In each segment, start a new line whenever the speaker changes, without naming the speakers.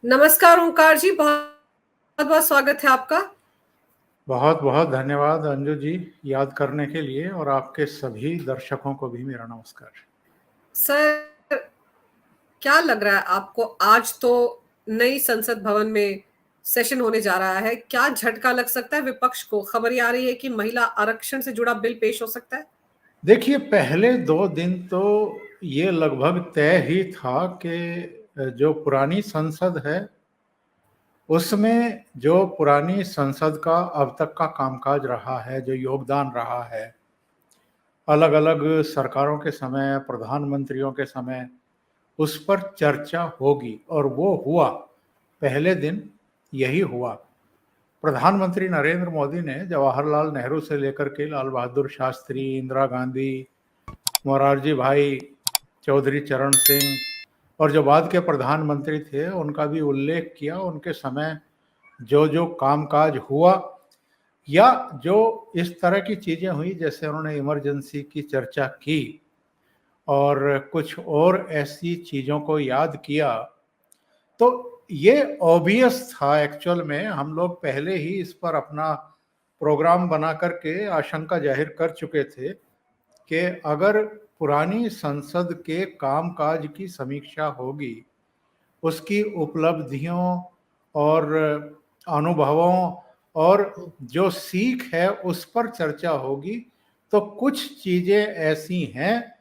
नमस्कार ओंकार जी, बहुत बहुत स्वागत है आपका।
बहुत बहुत धन्यवाद अंजू जी, याद करने के लिए, और आपके सभी दर्शकों को भी मेरा नमस्कार।
सर, क्या लग रहा है आपको? आज तो नई संसद भवन में सेशन होने जा रहा है, क्या झटका लग सकता है विपक्ष को? खबर ये आ रही है कि महिला आरक्षण से जुड़ा बिल पेश हो सकता है।
देखिए, पहले 2 दिन तो ये लगभग तय ही था कि जो पुरानी संसद है उसमें जो पुरानी संसद का अब तक का कामकाज रहा है, जो योगदान रहा है अलग अलग सरकारों के समय, प्रधानमंत्रियों के समय, उस पर चर्चा होगी, और वो हुआ। पहले दिन यही हुआ। प्रधानमंत्री नरेंद्र मोदी ने जवाहरलाल नेहरू से लेकर के लाल बहादुर शास्त्री, इंदिरा गांधी, मोरारजी भाई, चौधरी चरण सिंह और जो बाद के प्रधानमंत्री थे उनका भी उल्लेख किया। उनके समय जो जो कामकाज हुआ या जो इस तरह की चीजें हुई, जैसे उन्होंने इमरजेंसी की चर्चा की और कुछ और ऐसी चीजों को याद किया, तो ये ऑब्वियस था। एक्चुअल में हम लोग पहले ही इस पर अपना प्रोग्राम बना करके आशंका जाहिर कर चुके थे कि अगर पुरानी संसद के कामकाज की समीक्षा होगी, उसकी उपलब्धियों और अनुभवों और जो सीख है उस पर चर्चा होगी, तो कुछ चीजें ऐसी हैं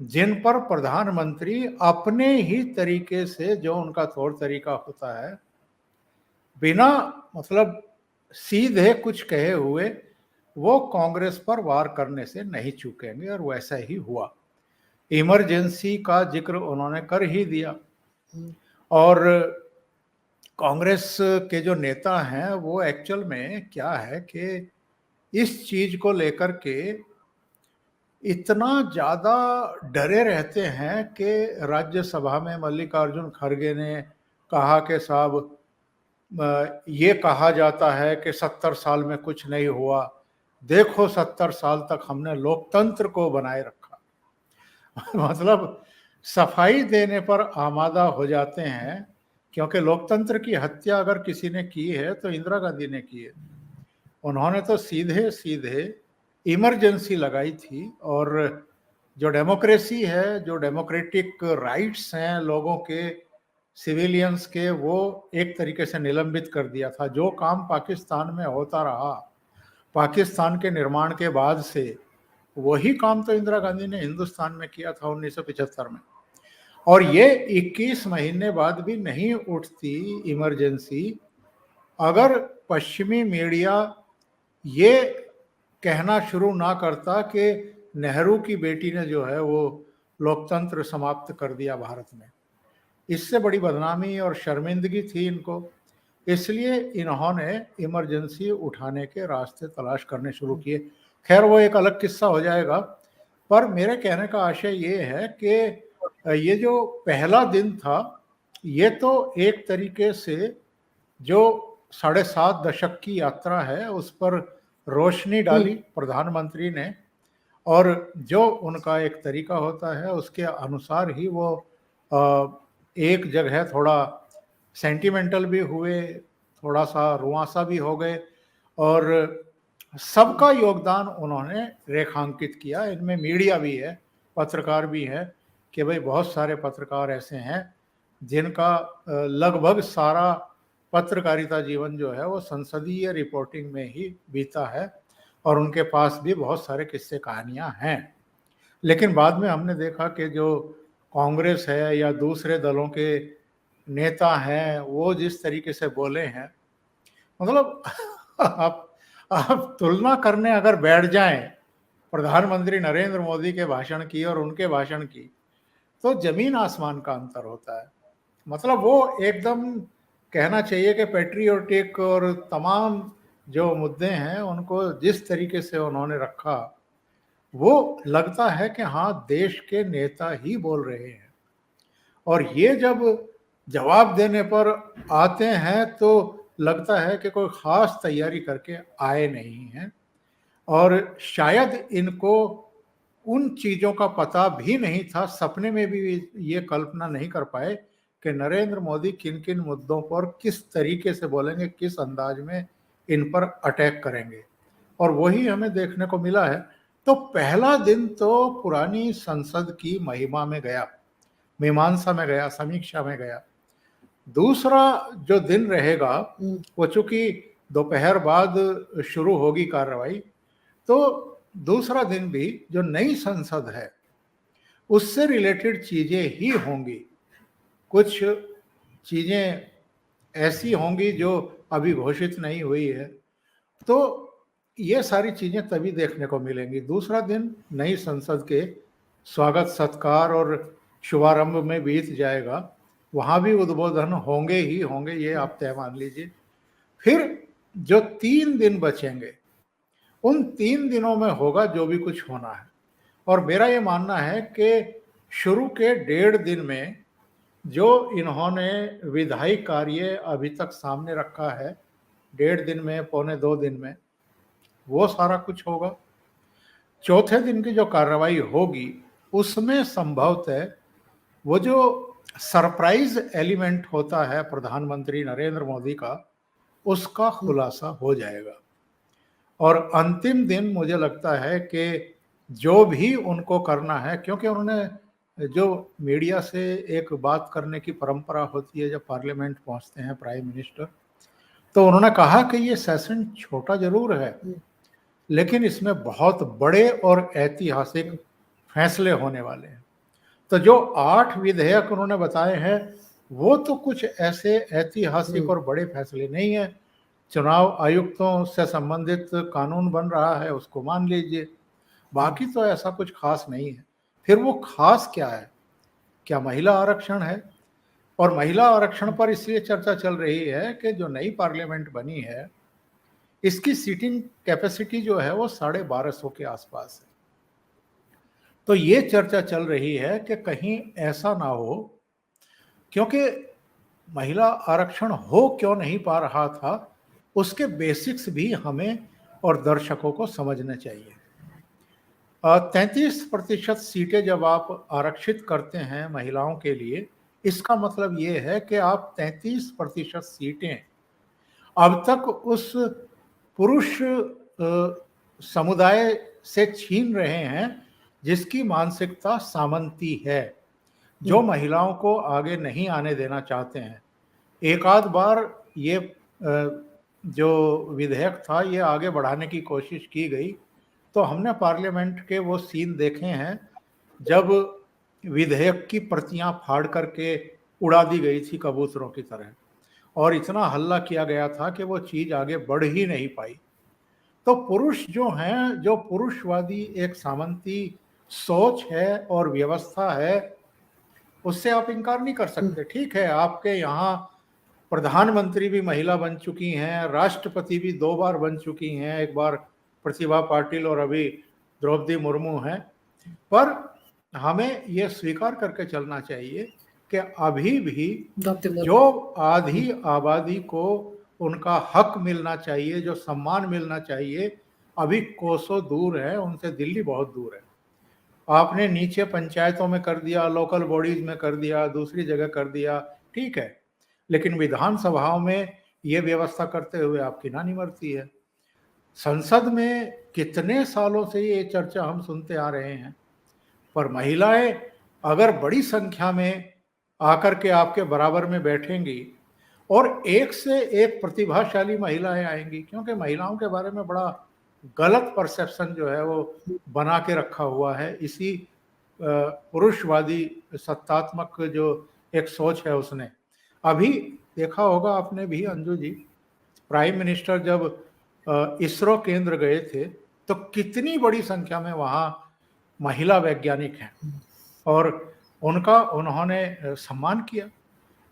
जिन पर प्रधानमंत्री अपने ही तरीके से, जो उनका तौर तरीका होता है, बिना मतलब सीधे कुछ कहे हुए वो कांग्रेस पर वार करने से नहीं चूकेंगे, और वैसा ही हुआ। इमरजेंसी का जिक्र उन्होंने कर ही दिया, और कांग्रेस के जो नेता हैं वो एक्चुअल में क्या है कि इस चीज को लेकर के इतना ज्यादा डरे रहते हैं कि राज्यसभा में मल्लिकार्जुन खड़गे ने कहा कि साहब, ये कहा जाता है कि 70 साल में कुछ नहीं हुआ, देखो 70 साल तक हमने लोकतंत्र को बनाए रखा। मतलब सफाई देने पर आमादा हो जाते हैं, क्योंकि लोकतंत्र की हत्या अगर किसी ने की है तो इंदिरा गांधी ने की है। उन्होंने तो सीधे सीधे इमरजेंसी लगाई थी, और जो डेमोक्रेसी है, जो डेमोक्रेटिक राइट्स हैं लोगों के, सिविलियंस के, वो एक तरीके से निलंबित कर दिया था। जो काम पाकिस्तान में होता रहा पाकिस्तान के निर्माण के बाद से, वही काम तो इंदिरा गांधी ने हिंदुस्तान में किया था 1975 में। और ये 21 महीने बाद भी नहीं उठती इमरजेंसी अगर पश्चिमी मीडिया ये कहना शुरू ना करता कि नेहरू की बेटी ने जो है वो लोकतंत्र समाप्त कर दिया भारत में। इससे बड़ी बदनामी और शर्मिंदगी थी इनको, इसलिए इन्होंने इमरजेंसी उठाने के रास्ते तलाश करने शुरू किए। खैर, वो एक अलग किस्सा हो जाएगा, पर मेरे कहने का आशय ये है कि ये जो पहला दिन था, ये तो एक तरीके से जो 7.5 दशक की यात्रा है उस पर रोशनी डाली प्रधानमंत्री ने, और जो उनका एक तरीका होता है उसके अनुसार ही वो एक जगह थोड़ा सेंटिमेंटल भी हुए, थोड़ा सा रुआंसा भी हो गए, और सबका योगदान उन्होंने रेखांकित किया। इनमें मीडिया भी है, पत्रकार भी हैं, कि भाई बहुत सारे पत्रकार ऐसे हैं जिनका लगभग सारा पत्रकारिता जीवन जो है वो संसदीय रिपोर्टिंग में ही बीता है, और उनके पास भी बहुत सारे किस्से कहानियां हैं। लेकिन बाद में हमने देखा कि जो कांग्रेस है या दूसरे दलों के नेता हैं वो जिस तरीके से बोले हैं, मतलब आप तुलना करने अगर बैठ जाएं प्रधानमंत्री नरेंद्र मोदी के भाषण की और उनके भाषण की, तो जमीन आसमान का अंतर होता है। मतलब वो एकदम कहना चाहिए कि पेट्रियोटिक, और तमाम जो मुद्दे हैं उनको जिस तरीके से उन्होंने रखा, वो लगता है कि हाँ, देश के नेता ही बोल रहे हैं। और ये जब जवाब देने पर आते हैं तो लगता है कि कोई खास तैयारी करके आए नहीं हैं, और शायद इनको उन चीज़ों का पता भी नहीं था, सपने में भी ये कल्पना नहीं कर पाए कि नरेंद्र मोदी किन किन मुद्दों पर किस तरीके से बोलेंगे, किस अंदाज में इन पर अटैक करेंगे, और वही हमें देखने को मिला है। तो पहला दिन तो पुरानी संसद की महिमा में गया, मीमांसा में गया, समीक्षा में गया। दूसरा जो दिन रहेगा वो चूंकि दोपहर बाद शुरू होगी कार्रवाई, तो दूसरा दिन भी जो नई संसद है उससे रिलेटेड चीजें ही होंगी। कुछ चीजें ऐसी होंगी जो अभी घोषित नहीं हुई है, तो ये सारी चीजें तभी देखने को मिलेंगी। दूसरा दिन नई संसद के स्वागत सत्कार और शुभारंभ में बीत जाएगा, वहां भी उद्बोधन होंगे ही होंगे, ये आप तय मान लीजिए। फिर जो 3 दिन बचेंगे उन 3 दिनों में होगा जो भी कुछ होना है। और मेरा ये मानना है कि शुरू के 1.5 दिन में जो इन्होंने विधायी कार्य अभी तक सामने रखा है, 1.5 दिन में, पौने 2 दिन में, वो सारा कुछ होगा। चौथे दिन की जो कार्रवाई होगी उसमें संभवतः वो जो सरप्राइज एलिमेंट होता है प्रधानमंत्री नरेंद्र मोदी का, उसका खुलासा हो जाएगा। और अंतिम दिन मुझे लगता है कि जो भी उनको करना है, क्योंकि उन्होंने जो मीडिया से एक बात करने की परंपरा होती है जब पार्लियामेंट पहुंचते हैं प्राइम मिनिस्टर, तो उन्होंने कहा कि ये सेशन छोटा जरूर है लेकिन इसमें बहुत बड़े और ऐतिहासिक फैसले होने वाले हैं। तो जो 8 विधेयक उन्होंने बताए हैं वो तो कुछ ऐसे ऐतिहासिक और बड़े फैसले नहीं है। चुनाव आयुक्तों से संबंधित कानून बन रहा है, उसको मान लीजिए, बाकी तो ऐसा कुछ खास नहीं है। फिर वो खास क्या है? क्या महिला आरक्षण है? और महिला आरक्षण पर इसलिए चर्चा चल रही है कि जो नई पार्लियामेंट बनी है इसकी सीटिंग कैपेसिटी जो है वो 1250 के आसपास है। तो ये चर्चा चल रही है कि कहीं ऐसा ना हो, क्योंकि महिला आरक्षण हो क्यों नहीं पा रहा था उसके बेसिक्स भी हमें और दर्शकों को समझना चाहिए। 33% सीटें जब आप आरक्षित करते हैं महिलाओं के लिए, इसका मतलब ये है कि आप 33% सीटें अब तक उस पुरुष समुदाय से छीन रहे हैं जिसकी मानसिकता सामंती है, जो महिलाओं को आगे नहीं आने देना चाहते हैं। एक आध बार ये जो विधेयक था ये आगे बढ़ाने की कोशिश की गई, तो हमने पार्लियामेंट के वो सीन देखे हैं जब विधेयक की प्रतियां फाड़ करके उड़ा दी गई थी कबूतरों की तरह, और इतना हल्ला किया गया था कि वो चीज आगे बढ़ ही नहीं पाई। तो पुरुष जो हैं, जो पुरुषवादी एक सामंती सोच है और व्यवस्था है, उससे आप इनकार नहीं कर सकते। ठीक है, आपके यहाँ प्रधानमंत्री भी महिला बन चुकी हैं, राष्ट्रपति भी 2 बार बन चुकी हैं, एक बार प्रतिभा पाटिल और अभी द्रौपदी मुर्मू हैं, पर हमें यह स्वीकार करके चलना चाहिए कि अभी भी जो आधी आबादी को उनका हक मिलना चाहिए, जो सम्मान मिलना चाहिए, अभी कोसों दूर है, उनसे दिल्ली बहुत दूर है। आपने नीचे पंचायतों में कर दिया, लोकल बॉडीज में कर दिया, दूसरी जगह कर दिया, ठीक है, लेकिन विधानसभाओं में ये व्यवस्था करते हुए आपकी ना निमरती है। संसद में कितने सालों से ये चर्चा हम सुनते आ रहे हैं, पर महिलाएं अगर बड़ी संख्या में आकर के आपके बराबर में बैठेंगी और एक से एक प्रतिभाशाली महिलाएं आएंगी, क्योंकि महिलाओं के बारे में बड़ा गलत परसेप्शन जो है वो बना के रखा हुआ है इसी पुरुषवादी सत्तात्मक जो एक सोच है उसने। अभी देखा होगा आपने भी अंजू जी, प्राइम मिनिस्टर जब इसरो केंद्र गए थे तो कितनी बड़ी संख्या में वहाँ महिला वैज्ञानिक हैं और उनका उन्होंने सम्मान किया,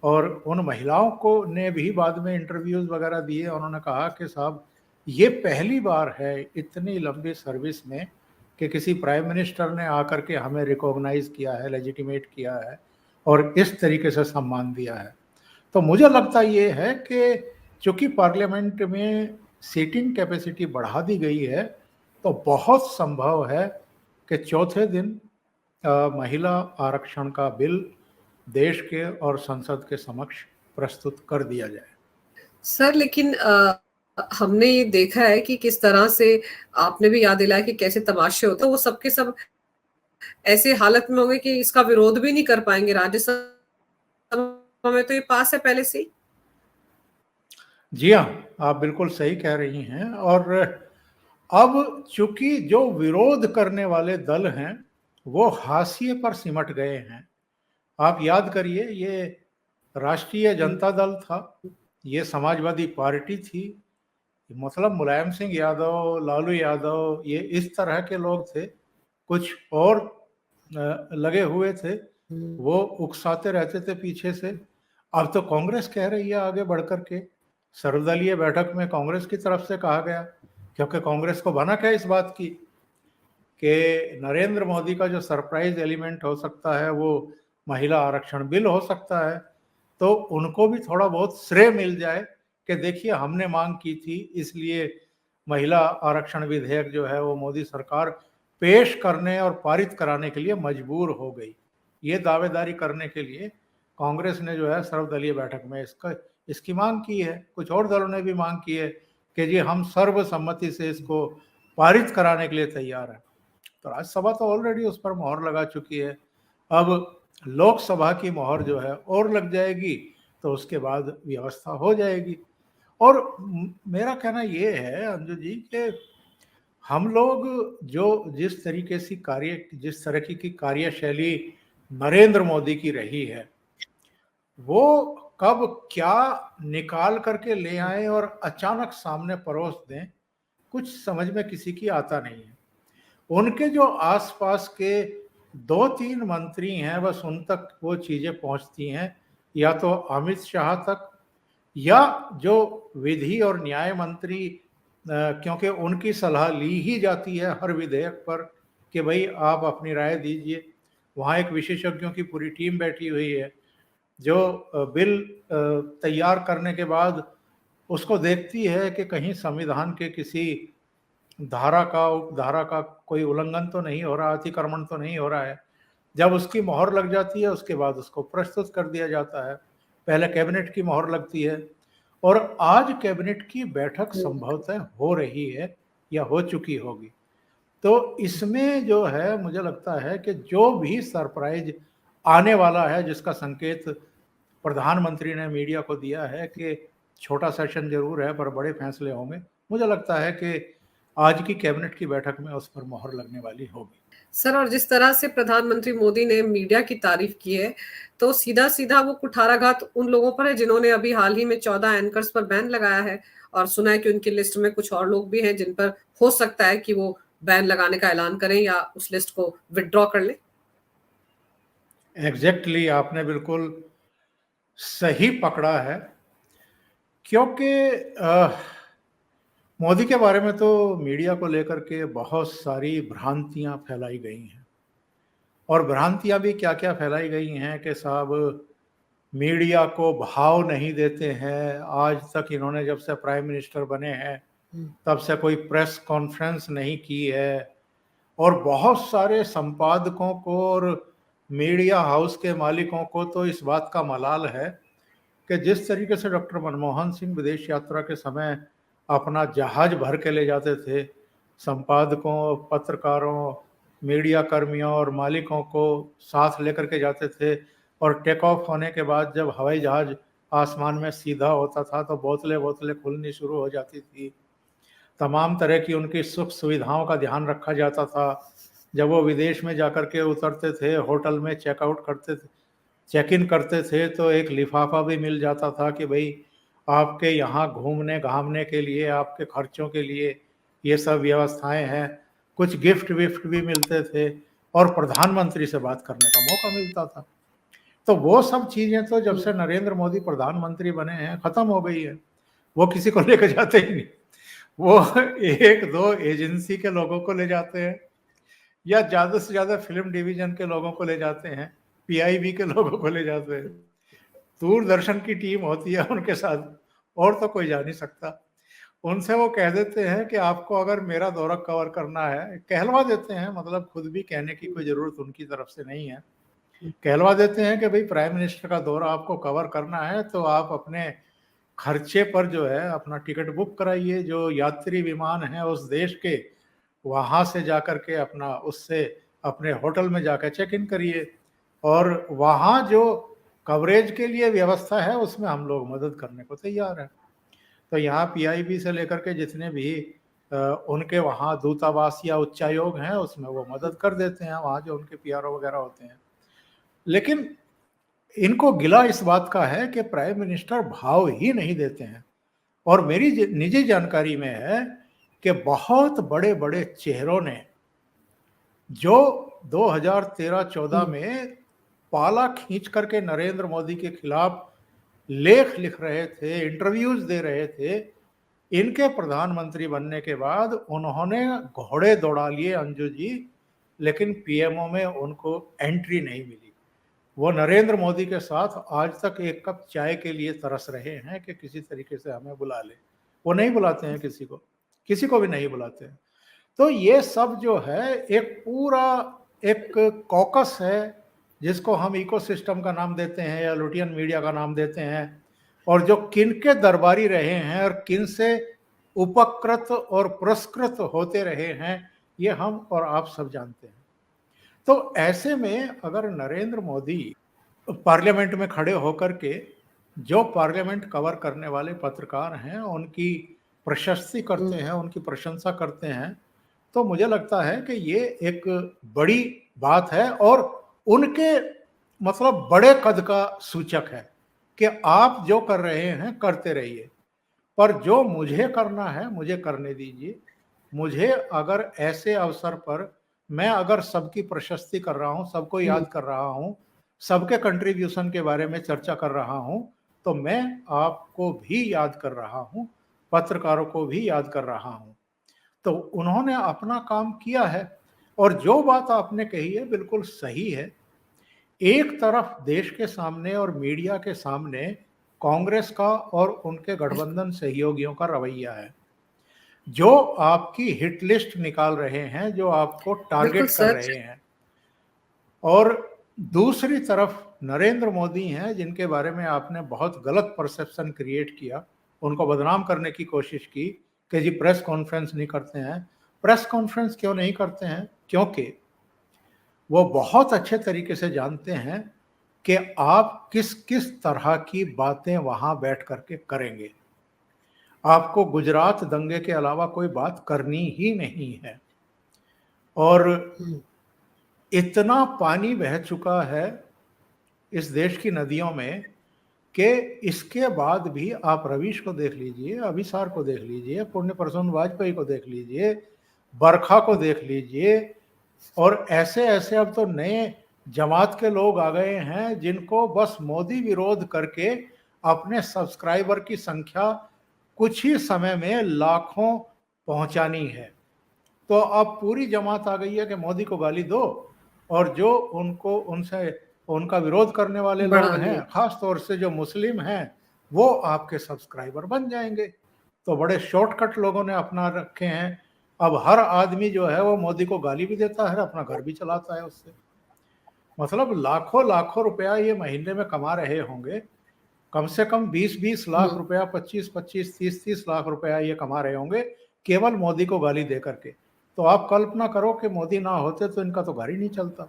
और उन महिलाओं को ने भी बाद में इंटरव्यूज वगैरह दिए। उन्होंने कहा कि साहब ये पहली बार है इतनी लंबी सर्विस में कि किसी प्राइम मिनिस्टर ने आकर के हमें रिकॉग्नाइज किया है, लेजिटिमेट किया है और इस तरीके से सम्मान दिया है। तो मुझे लगता ये है कि चूंकि पार्लियामेंट में सीटिंग कैपेसिटी बढ़ा दी गई है तो बहुत संभव है कि चौथे दिन महिला आरक्षण का बिल देश के और संसद के समक्ष प्रस्तुत कर दिया जाए।
सर लेकिन हमने ये देखा है कि किस तरह से आपने भी याद दिलाया कि कैसे तमाशे होते हैं, वो सबके सब ऐसे हालत में होंगे कि इसका विरोध भी नहीं कर पाएंगे। राज्यसभा में तो ये पास है पहले से ही।
जी हाँ, आप बिल्कुल सही कह रही हैं। और अब चूंकि जो विरोध करने वाले दल हैं वो हाशिए पर सिमट गए हैं। आप याद करिए, ये राष्ट्रीय जनता दल था, ये समाजवादी पार्टी थी, मतलब मुलायम सिंह यादव, लालू यादव, ये इस तरह के लोग थे। कुछ और लगे हुए थे, वो उकसाते रहते थे पीछे से। अब तो कांग्रेस कह रही है आगे बढ़कर के, सर्वदलीय बैठक में कांग्रेस की तरफ से कहा गया, क्योंकि कांग्रेस को भनक है इस बात की कि नरेंद्र मोदी का जो सरप्राइज एलिमेंट हो सकता है वो महिला आरक्षण बिल हो सकता है, तो उनको भी थोड़ा बहुत श्रेय मिल जाए कि देखिए हमने मांग की थी, इसलिए महिला आरक्षण विधेयक जो है वो मोदी सरकार पेश करने और पारित कराने के लिए मजबूर हो गई। ये दावेदारी करने के लिए कांग्रेस ने जो है सर्वदलीय बैठक में इसकी मांग की है। कुछ और दलों ने भी मांग की है कि जी हम सर्वसम्मति से इसको पारित कराने के लिए तैयार हैं। तो राज्यसभा तो ऑलरेडी उस पर मोहर लगा चुकी है। अब लोकसभा की मोहर जो है और लग जाएगी, तो उसके बाद व्यवस्था हो जाएगी। और मेरा कहना ये है अंजू जी कि हम लोग जो जिस तरह की कार्यशैली नरेंद्र मोदी की रही है, वो कब क्या निकाल करके ले आए और अचानक सामने परोस दें, कुछ समझ में किसी की आता नहीं है। उनके जो आसपास के 2-3 मंत्री हैं, बस उन तक वो चीजें पहुंचती हैं, या तो अमित शाह तक, या जो विधि और न्याय मंत्री, क्योंकि उनकी सलाह ली ही जाती है हर विधेयक पर कि भाई आप अपनी राय दीजिए। वहाँ एक विशेषज्ञों की पूरी टीम बैठी हुई है जो बिल तैयार करने के बाद उसको देखती है कि कहीं संविधान के किसी उपधारा का कोई उल्लंघन तो नहीं हो रहा, अतिक्रमण तो नहीं हो रहा है। जब उसकी मोहर लग जाती है उसके बाद उसको प्रस्तुत कर दिया जाता है। पहले कैबिनेट की मोहर लगती है, और आज कैबिनेट की बैठक संभवतः हो रही है या हो चुकी होगी। तो इसमें जो है मुझे लगता है कि जो भी सरप्राइज आने वाला है, जिसका संकेत प्रधानमंत्री ने मीडिया को दिया है कि छोटा सेशन जरूर है पर बड़े फैसले होंगे, मुझे लगता है कि आज की कैबिनेट की बैठक में उस पर मोहर लगने वाली होगी।
सर, और जिस तरह से प्रधानमंत्री मोदी ने मीडिया की तारीफ की है, तो सीधा सीधा वो कुठाराघात उन लोगों पर है जिन्होंने अभी हाल ही में 14 एंकर्स पर बैन लगाया है, और सुना है कि उनकी लिस्ट में कुछ और लोग भी हैं जिन पर हो सकता है कि वो बैन लगाने का ऐलान करें या उस लिस्ट को विथड्रॉ कर लें।
एग्जैक्टली, आपने बिल्कुल सही पकड़ा है, क्योंकि मोदी के बारे में तो मीडिया को लेकर के बहुत सारी भ्रांतियां फैलाई गई हैं। और भ्रांतियां भी क्या क्या फैलाई गई हैं कि साहब मीडिया को भाव नहीं देते हैं। आज तक इन्होंने जब से प्राइम मिनिस्टर बने हैं तब से कोई प्रेस कॉन्फ्रेंस नहीं की है। और बहुत सारे संपादकों को और मीडिया हाउस के मालिकों को तो इस बात का मलाल है कि जिस तरीके से डॉक्टर मनमोहन सिंह विदेश यात्रा के समय अपना जहाज भर के ले जाते थे, संपादकों, पत्रकारों, मीडिया कर्मियों और मालिकों को साथ लेकर के जाते थे, और टेक ऑफ होने के बाद जब हवाई जहाज आसमान में सीधा होता था तो बोतलें बोतलें खुलनी शुरू हो जाती थी। तमाम तरह की उनकी सुख सुविधाओं का ध्यान रखा जाता था। जब वो विदेश में जाकर के उतरते थे, होटल में चेकआउट करते थे, चेक इन करते थे, तो एक लिफाफा भी मिल जाता था कि भाई आपके यहाँ घूमने घामने के लिए, आपके खर्चों के लिए ये सब व्यवस्थाएं हैं। कुछ गिफ्ट विफ्ट भी मिलते थे, और प्रधानमंत्री से बात करने का मौका मिलता था। तो वो सब चीजें तो जब से नरेंद्र मोदी प्रधानमंत्री बने हैं खत्म हो गई है। वो किसी को लेकर जाते ही नहीं, वो एक दो एजेंसी के लोगों को ले जाते हैं, या ज्यादा से ज्यादा फिल्म डिवीजन के लोगों को ले जाते हैं, पीआईबी के लोगों को ले जाते हैं। दूरदर्शन की टीम होती है उनके साथ, और तो कोई जा नहीं सकता। उनसे वो कह देते हैं कि आपको अगर मेरा दौरा कवर करना है, कहलवा देते हैं, मतलब खुद भी कहने की कोई जरूरत उनकी तरफ से नहीं है। कहलवा देते हैं कि भाई प्राइम मिनिस्टर का दौरा आपको कवर करना है तो आप अपने खर्चे पर जो है अपना टिकट बुक कराइए, जो यात्री विमान है उस देश के, वहां से जाकर के अपना उससे अपने होटल में जाकर चेक इन करिए, और वहां जो कवरेज के लिए व्यवस्था है उसमें हम लोग मदद करने को तैयार हैं। तो यहाँ पीआईबी से लेकर के जितने भी उनके वहाँ दूतावास या उच्चायोग हैं उसमें वो मदद कर देते हैं, वहाँ जो उनके पीआरओ वगैरह होते हैं। लेकिन इनको गिला इस बात का है कि प्राइम मिनिस्टर भाव ही नहीं देते हैं। और मेरी निजी जानकारी में है कि बहुत बड़े बड़े चेहरों ने जो 2013-14 में पाला खींच करके नरेंद्र मोदी के खिलाफ लेख लिख रहे थे, इंटरव्यूज दे रहे थे, इनके प्रधानमंत्री बनने के बाद उन्होंने घोड़े दौड़ा लिए अंजू जी, लेकिन पीएमओ में उनको एंट्री नहीं मिली। वो नरेंद्र मोदी के साथ आज तक एक कप चाय के लिए तरस रहे हैं कि किसी तरीके से हमें बुला ले। वो नहीं बुलाते हैं किसी को भी नहीं बुलाते हैं। तो ये सब जो है एक पूरा एक कॉकस है जिसको हम इकोसिस्टम का नाम देते हैं या लुटियन मीडिया का नाम देते हैं, और जो किन के दरबारी रहे हैं और किन से उपकृत और पुरस्कृत होते रहे हैं ये हम और आप सब जानते हैं। तो ऐसे में अगर नरेंद्र मोदी पार्लियामेंट में खड़े होकर के जो पार्लियामेंट कवर करने वाले पत्रकार हैं उनकी प्रशस्ति करते हैं, उनकी प्रशंसा करते हैं, तो मुझे लगता है कि ये एक बड़ी बात है और उनके मतलब बड़े कद का सूचक है कि आप जो कर रहे हैं करते रहिए, पर जो मुझे करना है मुझे करने दीजिए। मुझे अगर ऐसे अवसर पर मैं अगर सबकी प्रशस्ति कर रहा हूं, सबको याद कर रहा हूं, सबके कंट्रीब्यूशन के बारे में चर्चा कर रहा हूं, तो मैं आपको भी याद कर रहा हूं, पत्रकारों को भी याद कर रहा हूं। तो उन्होंने अपना काम किया है और जो बात आपने कही है बिल्कुल सही है। एक तरफ देश के सामने और मीडिया के सामने कांग्रेस का और उनके गठबंधन सहयोगियों का रवैया है, जो आपकी हिट लिस्ट निकाल रहे हैं, जो आपको टारगेट कर रहे हैं, और दूसरी तरफ नरेंद्र मोदी हैं जिनके बारे में आपने बहुत गलत परसेप्शन क्रिएट किया, उनको बदनाम करने की कोशिश की कि जी प्रेस कॉन्फ्रेंस नहीं करते हैं। प्रेस कॉन्फ्रेंस क्यों नहीं करते हैं? क्योंकि वो बहुत अच्छे तरीके से जानते हैं कि आप किस किस तरह की बातें वहां बैठ करके करेंगे। आपको गुजरात दंगे के अलावा कोई बात करनी ही नहीं है, और इतना पानी बह चुका है इस देश की नदियों में कि इसके बाद भी आप रवीश को देख लीजिए, अभिसार को देख लीजिए, पुण्य प्रसून वाजपेयी को देख लीजिए, बरखा को देख लीजिए, और ऐसे ऐसे अब तो नए जमात के लोग आ गए हैं जिनको बस मोदी विरोध करके अपने सब्सक्राइबर की संख्या कुछ ही समय में लाखों पहुंचानी है। तो अब पूरी जमात आ गई है कि मोदी को गाली दो, और जो उनको उनसे उनका विरोध करने वाले लोग हैं, खास तौर से जो मुस्लिम हैं, वो आपके सब्सक्राइबर बन जाएंगे। तो बड़े शॉर्टकट लोगों ने अपना रखे हैं। अब हर आदमी जो है वो मोदी को गाली भी देता है, अपना घर भी चलाता है उससे। मतलब लाखों लाखों रुपया ये महीने में कमा रहे होंगे, कम से कम 20-20 लाख रुपया, 25-25, 30-30 लाख रुपया ये कमा रहे होंगे केवल मोदी को गाली दे करके। तो आप कल्पना करो कि मोदी ना होते तो इनका तो घर ही नहीं चलता।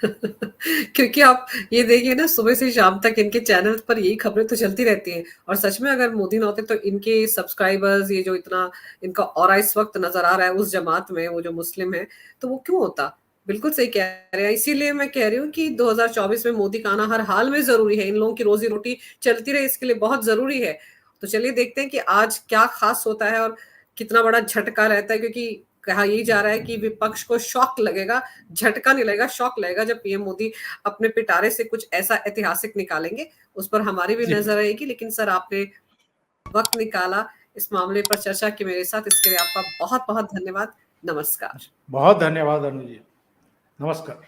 क्योंकि आप ये देखिए ना, सुबह से शाम तक इनके चैनल पर यही खबरें तो चलती रहती हैं, और सच में अगर मोदी ना होते तो इनके सब्सक्राइबर्स, ये जो इतना इनका ऑरा इस वक्त नजर आ रहा है उस जमात में, वो जो मुस्लिम है, तो वो क्यों होता? बिल्कुल सही कह रहे हैं। इसीलिए मैं कह रही हूँ कि 2024 में मोदी का आना हर हाल में जरूरी है। इन लोगों की रोजी रोटी चलती रहे, इसके लिए बहुत जरूरी है। तो चलिए देखते हैं कि आज क्या खास होता है और कितना बड़ा झटका रहता है, क्योंकि कहा यही जा रहा है कि विपक्ष को शॉक लगेगा, झटका नहीं लगेगा, शॉक लगेगा जब पीएम मोदी अपने पिटारे से कुछ ऐसा ऐतिहासिक निकालेंगे। उस पर हमारी भी नजर रहेगी। लेकिन सर, आपने वक्त निकाला इस मामले पर चर्चा की मेरे साथ, इसके लिए आपका बहुत बहुत धन्यवाद। नमस्कार।
बहुत धन्यवाद अनु जी, नमस्कार।